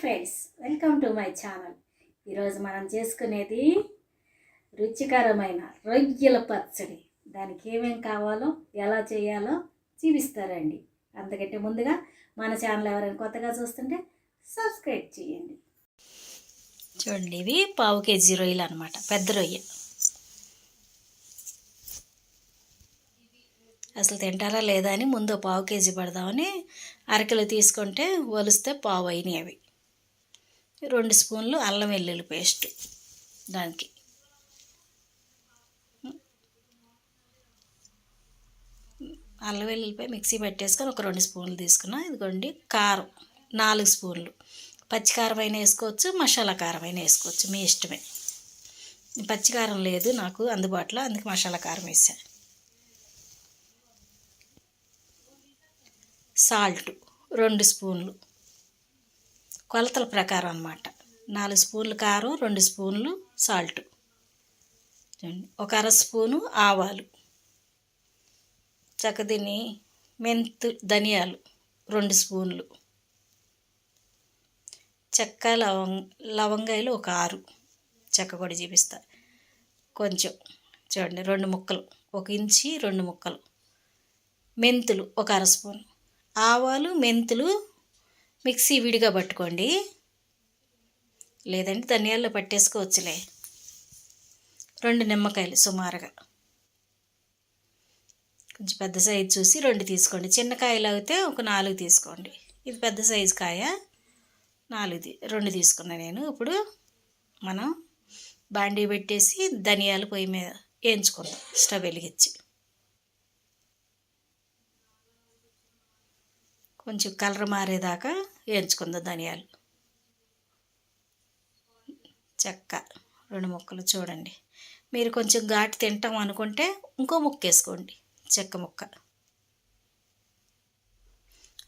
Friends, welcome to my channel. ఈరోజు మనం చేసుకునేది రుచికరమైన రొయ్యల పచ్చడి. దానికి ఏమేమి కావాలో ఎలా చేయాలో చూపిస్తారండి. అంతకంటే ముందుగా మన ఛానల్ ఎవరైనా కొత్తగా చూస్తుంటే సబ్స్క్రైబ్ చేయండి. చూడండి, ఇవి పావు కేజీ రొయ్యలు అనమాట, పెద్ద రొయ్య. అసలు తింటారా లేదా అని ముందు పావు కేజీ పడదామని అరకిలో తీసుకుంటే ఒలిస్తే పావు అయినాయి అవి. 2 స్పూన్లు అల్లం వెల్లుల్లి పేస్ట్, దానికి అల్లం వెల్లుల్లిపాయ మిక్సీ పెట్టేసుకొని ఒక 2 స్పూన్లు తీసుకున్నా. ఇదిగోండి కారం 4 స్పూన్లు, పచ్చికారం అయినా వేసుకోవచ్చు, మసాలా కారం అయినా వేసుకోవచ్చు, మీ ఇష్టమే. పచ్చికారం లేదు నాకు అందుబాటులో, అందుకే మసాలా కారం వేసా. సాల్ట్ 2 స్పూన్లు, కొలతల ప్రకారం అన్నమాట. 4 స్పూన్లు కారం, 2 స్పూన్లు సాల్ట్, ఒక అర స్పూను ఆవాలు, చక్కదిని ధనియాలు 2 స్పూన్లు, చెక్క లవంగాయలు ఒక 6, చెక్క కూడా చూపిస్తా. కొంచెం చూడండి, 2 ముక్కలు, 1 ఇంచి 2 ముక్కలు. మెంతులు ఒక అర స్పూన్. ఆవాలు మెంతులు మిక్సీ విడిగా పట్టుకోండి, లేదంటే ధనియాల్లో పట్టేసుకోవచ్చులే. 2 నిమ్మకాయలు సుమారుగా, కొంచెం పెద్ద సైజు చూసి 2 తీసుకోండి. చిన్న కాయలు అయితే ఒక 4 తీసుకోండి. ఇది పెద్ద సైజు కాయ, 2 తీసుకున్నా నేను. ఇప్పుడు మనం బాండీ పెట్టేసి ధనియాలు పొయ్యి మీద వేయించుకుందాం, స్టవ్ వెలిగించి. కొంచెం కలర్ మారేదాకా వేయించుకుందాం ధనియాలు. చెక్క 2 ముక్కలు చూడండి. మీరు కొంచెం ఘాటు తింటాం అనుకుంటే ఇంకో ముక్క వేసుకోండి, చెక్క ముక్క.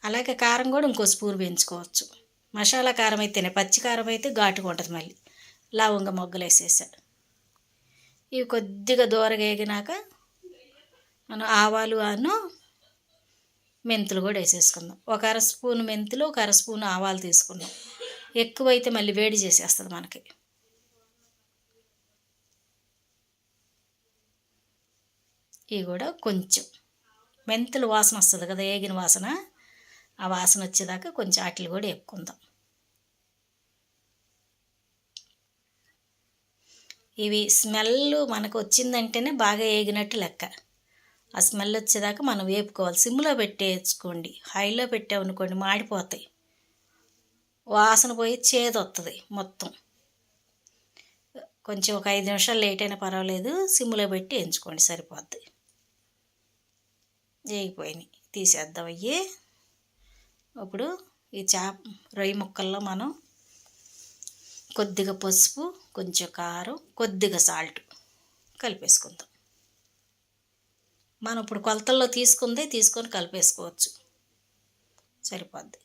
అలాగే కారం కూడా ఇంకో స్పూన్ వేయించుకోవచ్చు. మసాలా కారం అయితేనే, పచ్చి కారం అయితే ఘాటుగా ఉంటుంది. మళ్ళీ లవంగ మొగ్గలు వేసేసా. ఇవి కొద్దిగా దూరగా వేగినాక మనం ఆవాలు మెంతులు కూడా వేసేసుకుందాం. ఒక అర స్పూను మెంతులు, ఒక అర స్పూను ఆవాలు తీసుకుందాం. ఎక్కువైతే మళ్ళీ వేడి చేసేస్తుంది మనకి. ఇవి కూడా కొంచెం మెంతులు వాసన వస్తుంది కదా, వేగిన వాసన, ఆ వాసన వచ్చేదాకా కొంచెం వాటిని కూడా వేపుకుందాం. ఇవి స్మెల్ మనకు వచ్చిందంటేనే బాగా వేగినట్టు లెక్క. ఆ స్మెల్ వచ్చేదాకా మనం వేపుకోవాలి. సిమ్లో పెట్టేసుకోండి, హైలో పెట్టామనుకోండి మాడిపోతాయి, వాసన పోయి చేదు వస్తుంది మొత్తం. కొంచెం ఒక 5 నిమిషాలు లేట్ అయినా పర్వాలేదు, సిమ్లో పెట్టి వేయించుకోండి, సరిపోద్ది. వేగిపోయినాయి, తీసేద్దాం అయ్యి. ఇప్పుడు ఈ రొయ్య ముక్కల్లో మనం కొద్దిగా పసుపు, కొంచెం కారం, కొద్దిగా సాల్ట్ కలిపేసుకుందాం. మనం ఇప్పుడు కొలతల్లో తీసుకొని కలిపేసుకోవచ్చు, సరిపోద్ది.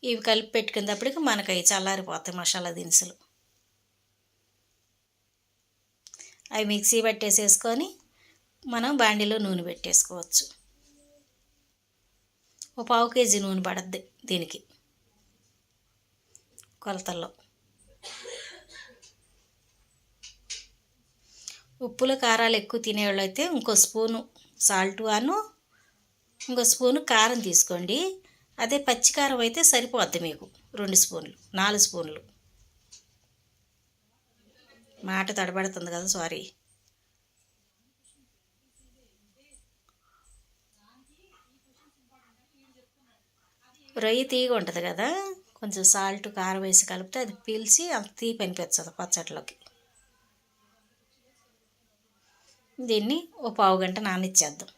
ఇవి కలిపి పెట్టుకునేటప్పటికి మనకు అవి చల్లారిపోతాయి మసాలా దినుసులు. అవి మిక్సీ పట్టేసేసుకొని మనం బాండీలో నూనె పెట్టేసుకోవచ్చు. ఒక పావు కేజీ నూనె పడద్ది దీనికి కొలతల్లో. ఉప్పులు కారాలు ఎక్కువ తినేవాళ్ళు అయితే ఇంకో స్పూను సాల్ట్ ఇంకో స్పూను కారం తీసుకోండి. అదే పచ్చికారం అయితే సరిపోద్ది మీకు 2 స్పూన్లు, 4 స్పూన్లు. మాట తడబడుతుంది కదా, సారీ. రొయ్య తీగ ఉంటుంది కదా, కొంచెం సాల్ట్ కారం వేసి కలిపితే అది పీల్చి అంత తీపి అనిపించదు పచ్చట్లోకి. దీన్ని ఒక పావు గంట నానిచ్చేద్దాం.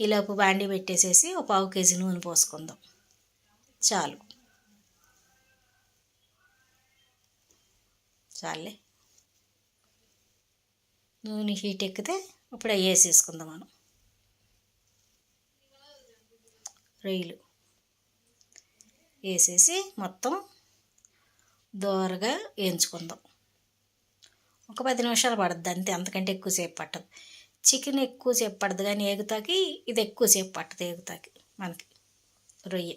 ఈలోపు బాండీ పెట్టేసేసి ఒక పావు కేజీ నూనె పోసుకుందాం, చాలే. నూనె హీట్ ఎక్కితే ఇప్పుడు అవి వేసేసుకుందాం. మనం రొయ్యలు వేసేసి మొత్తం దోరగా వేయించుకుందాం. ఒక 10 నిమిషాలు పడుద్ది అంతే, అంతకంటే ఎక్కువసేపు పట్టదు. చికెన్ ఎక్కువసేపు పడుతుంది కానీ ఎగుతాకి ఇది ఎక్కువసేపు పట్టదు, ఎగుతాకి మనకి రొయ్య.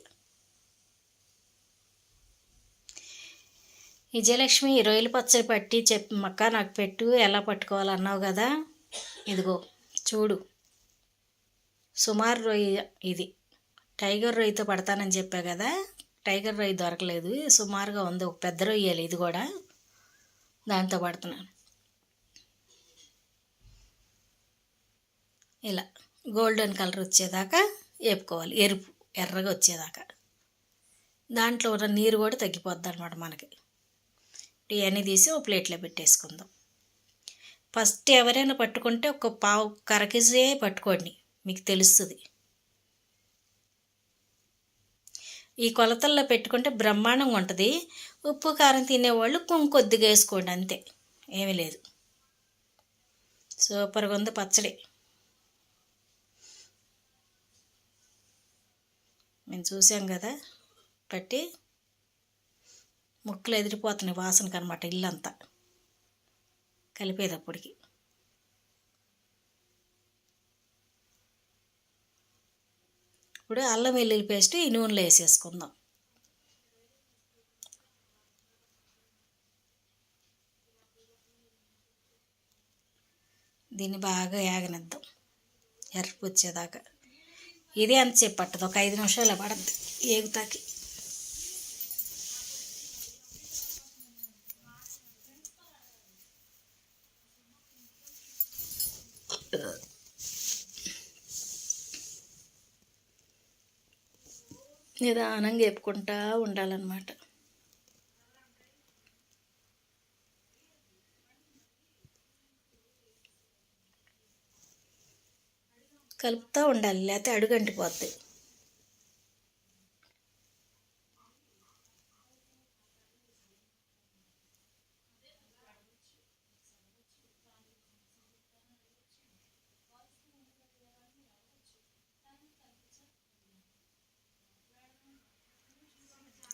విజయలక్ష్మి ఈ రొయ్యల పచ్చడి పట్టి అక్క నాకు పెట్టు, ఎలా పట్టుకోవాలన్నావు కదా, ఇదిగో చూడు. సుమారు రొయ్య ఇది. టైగర్ రొయ్యతో పడతానని చెప్పా కదా, టైగర్ రొయ్య దొరకలేదు, సుమారుగా ఉంది. ఒక పెద్ద రొయ్యలు ఇది కూడా, దాంతో పడుతున్నాను. ఇలా గోల్డెన్ కలర్ వచ్చేదాకా వేపుకోవాలి, ఎర్రగా వచ్చేదాకా. దాంట్లో ఉన్న నీరు కూడా తగ్గిపోద్ది అనమాట మనకి. ఇవన్నీ తీసి ఒక ప్లేట్లో పెట్టేసుకుందాం. ఫస్ట్ ఎవరైనా పట్టుకుంటే ఒక కర కేజీ పట్టుకోండి, మీకు తెలుస్తుంది. ఈ కొలతల్లో పెట్టుకుంటే బ్రహ్మాండంగా ఉంటుంది. ఉప్పు కారం తినేవాళ్ళు కొద్దిగా వేసుకోండి, అంతే, ఏమీ లేదు. సూపర్గా ఉంది పచ్చడి. మేము చూసాం కదా పట్టి, ముక్కలు ఎదిరిపోతున్నాయి వాసనకు అనమాట ఇల్లంతా కలిపేటప్పటికి. ఇప్పుడు అల్లం వెల్లుల్లి పేస్ట్ ఈ నూనెలో వేసేసుకుందాం. దీన్ని బాగా ఏగనిద్దాం ఎర్రపు వచ్చేదాకా. ఇది అంతసేపు పట్టదు, ఒక 5 నిమిషాలు పడద్దు ఏగుతాకి. నిదానంగా వేపుకుంటా ఉండాలన్నమాట. కలుపుతూ ఉండాలి, లేకపోతే అడుగంటిపోద్ది.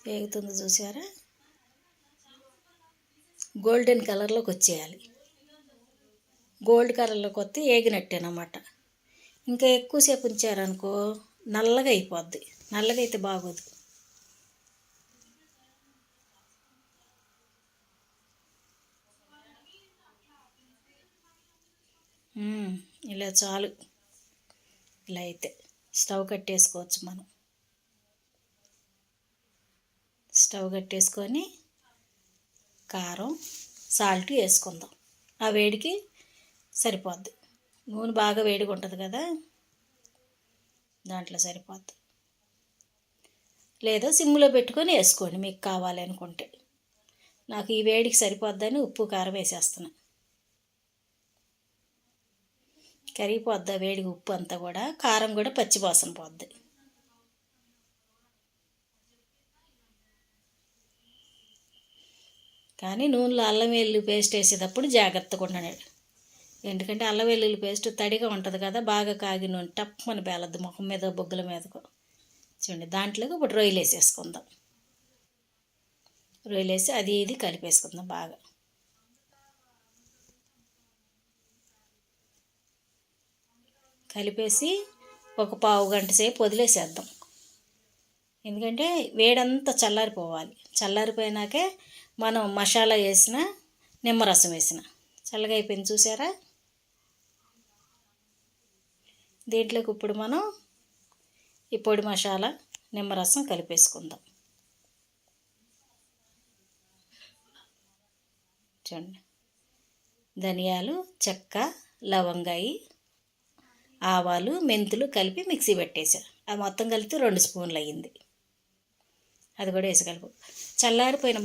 వేగుతుంది చూసారా, గోల్డెన్ కలర్లోకి వచ్చేయాలి. గోల్డ్ కలర్లోకి వస్తే వేగినట్టేనమాట. ఇంకా ఎక్కువసేపు ఉంచారనుకో నల్లగా అయిపోద్ది, నల్లగా అయితే బాగోదు. ఇలా చాలు. ఇలా అయితే స్టవ్ కట్టేసుకోవచ్చు మనం. స్టవ్ కట్టేసుకొని కారం సాల్ట్ వేసుకుందాం. ఆ వేడికి సరిపోద్ది. నూనె బాగా వేడిగా ఉంటుంది కదా, దాంట్లో సరిపోద్ది. లేదా సిమ్లో పెట్టుకొని వేసుకోండి మీకు కావాలి అనుకుంటే. నాకు ఈ వేడికి సరిపోద్దని ఉప్పు కారం వేసేస్తున్నా. కరిగిపోద్ది వేడికి ఉప్పు అంతా కూడా, కారం కూడా పచ్చివాసన పోద్ది. కానీ నూనెలో అల్లం వెల్లుల్లి పేస్ట్ వేసేటప్పుడు జాగ్రత్తగా ఉండండి. ఎందుకంటే అల్లం వెల్లుల్లి పేస్ట్ తడిగా ఉంటుంది కదా, బాగా కాగి నూనె టప్పని పేలద్దు ముఖం మీద బొగ్గుల మీదకు. చూడండి, దాంట్లోకి ఇప్పుడు రొయ్యలు వేసేసుకుందాం. రొయ్యలు వేసి అది ఇది కలిపేసుకుందాం బాగా. కలిపేసి ఒక పావు గంట సేపు వదిలేసేద్దాం. ఎందుకంటే వేడంతా చల్లారిపోవాలి. చల్లారిపోయినాకే మనం మసాలా వేసిన, నిమ్మరసం వేసిన చల్లగా అయిపోయింది చూసారా. దీంట్లోకి ఇప్పుడు మనం ఈ పొడి మసాలా, నిమ్మరసం కలిపేసుకుందాం. చూడండి, ధనియాలు, చెక్క, లవంగాయి, ఆవాలు, మెంతులు కలిపి మిక్సీ పెట్టేశారు. అది మొత్తం కలిపి 2 స్పూన్లు అయ్యింది. అది కూడా వేసి కలుపు.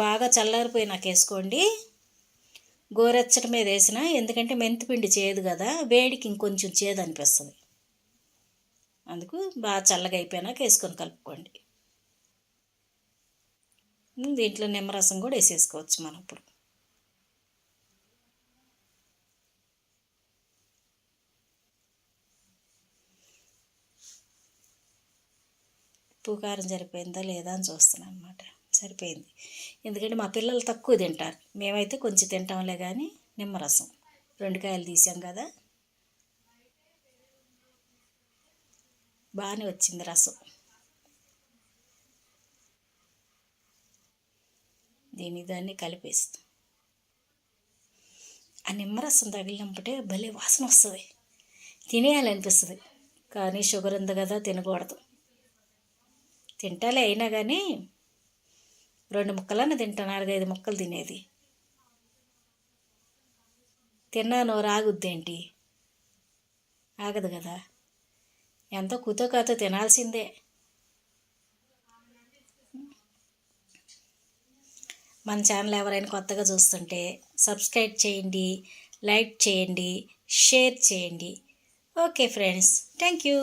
బాగా చల్లారిపోయినాక వేసుకోండి. గోరెచ్చటి మీద వేసిన, ఎందుకంటే మెంతిపిండి చేదు కదా, వేడికి ఇంకొంచెం చేదు అనిపిస్తుంది. అందుకు బాగా చల్లగా అయిపోయినాక వేసుకొని కలుపుకోండి. దీంట్లో నిమ్మరసం కూడా వేసేసుకోవచ్చు మనం ఇప్పుడు. ఉప్పు కారం సరిపోయిందా లేదా అని చూస్తున్నాను అనమాట. సరిపోయింది, ఎందుకంటే మా పిల్లలు తక్కువ తింటారు, మేమైతే కొంచెం తింటాంలే. కానీ నిమ్మరసం 2 కాయలు తీసాం కదా, బాగానే వచ్చింది రసం. దాన్ని కలిపేస్తాం. ఆ నిమ్మరసం తగిలినప్పుడే భలే వాసన వస్తుంది, తినేయాలనిపిస్తుంది. కానీ షుగర్ ఉంది కదా తినకూడదు. తింటాలే, అయినా కానీ 2 ముక్కలన్నా తింటాను, 4-5 ముక్కలు తినేది. తిన్నాను రాగుద్దేంటి, ఆగదు కదా. ఎంతో కూతో కాతో తినాల్సిందే. మన ఛానల్ ఎవరైనా కొత్తగా చూస్తుంటే సబ్స్క్రైబ్ చేయండి, లైక్ చేయండి, షేర్ చేయండి. Okay friends, thank you.